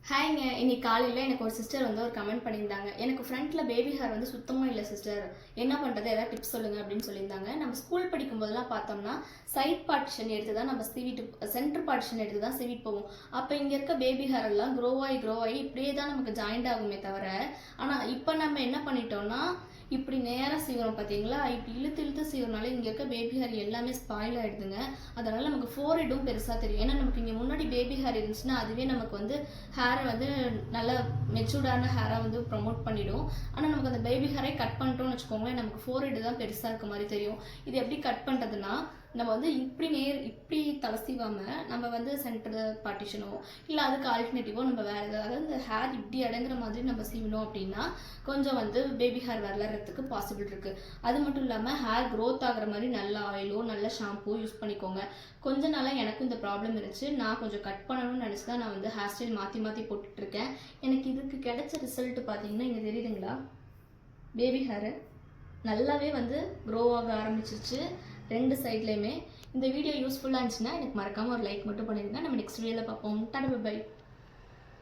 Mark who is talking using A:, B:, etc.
A: ஹாய்ங்க. இன்னைக்கு காலையில் எனக்கு ஒரு சிஸ்டர் வந்து ஒரு கமெண்ட் பண்ணியிருந்தாங்க. எனக்கு ஃப்ரண்ட்டில் பேபி ஹேர் வந்து சுத்தமாக இல்லை சிஸ்டர், என்ன பண்ணுறது, ஏதாவது டிப்ஸ் சொல்லுங்கள் அப்படின்னு சொல்லியிருந்தாங்க. நம்ம ஸ்கூல் படிக்கும்போதெல்லாம் பார்த்தோம்னா சைட் பார்ட்டிஷன் எடுத்து தான் நம்ம சீவிட்டு, சென்டர் பார்ட்டிஷன் எடுத்து தான் சீவிட்டு போவோம். அப்போ இங்கே இருக்க பேபி ஹேர் எல்லாம் க்ரோ ஆகி இப்படியே தான் நமக்கு ஜாயிண்ட் ஆகுமே தவிர, ஆனால் இப்போ நம்ம என்ன பண்ணிட்டோம்னா இப்படி நேராக சீவிரம் பார்த்தீங்களா, இப்படி இழுத்து இழுத்து சீவிரனால இங்கே இருக்க பேபி ஹேர் எல்லாமே ஸ்பாயில் ஆகிடுதுங்க. அதனால் நமக்கு ஃபோர்ஹெட்டும் பெருசாக தெரியும். ஏன்னா நமக்கு இங்கே முன்னாடி பேபி ஹேர் இருந்துச்சுன்னா அதுவே நமக்கு வந்து ஹேரை வந்து நல்ல மெச்சூர்டான ஹேராக வந்து ப்ரமோட் பண்ணிவிடும். ஆனால் நமக்கு அந்த பேபி ஹேரை கட் பண்ணிட்டோம்னு வச்சுக்கோங்களேன், நமக்கு ஃபோர்ஹெட் தான் பெருசாக இருக்க மாதிரி தெரியும். இது எப்படி கட் பண்ணுறதுன்னா, நம்ம வந்து இப்படி தலை சீவாமல் நம்ம வந்து சென்டர் பார்ட்டிஷனோ இல்லை அதுக்கு ஆல்டர்னேட்டிவோ நம்ம வேறு ஏதாவது இந்த ஹேர் இப்படி அடங்குற மாதிரி நம்ம சீவணும் அப்படின்னா கொஞ்சம் வந்து பேபி ஹேர் வளர்கிறதுக்கு பாசிபிள் இருக்குது. அது மட்டும் இல்லாமல் ஹேர் க்ரோத் ஆகிற மாதிரி நல்ல ஆயிலோ நல்ல ஷாம்பூ யூஸ் பண்ணிக்கோங்க. கொஞ்ச நாளாக எனக்கும் இந்த ப்ராப்ளம் இருந்துச்சு. நான் கொஞ்சம் கட் பண்ணணும்னு நினச்சி தான் நான் வந்து ஹேர் ஸ்டைல் மாற்றி போட்டுட்ருக்கேன். எனக்கு இதுக்கு கிடைச்ச ரிசல்ட் பார்த்தீங்கன்னா இங்கே தெரியுதுங்களா, பேபி ஹேரு நல்லாவே வந்து க்ரோ ஆக ஆரம்பிச்சிருச்சு ரெண்டு சைட்லேயுமே. இந்த வீடியோ யூஸ்ஃபுல்லாக இருந்துச்சுன்னா எனக்கு மறக்காமல் ஒரு லைக் மட்டும் பண்ணிடுங்க. நம்ம நெக்ஸ்ட் வீடியோவில் பார்ப்போம். Tata bye.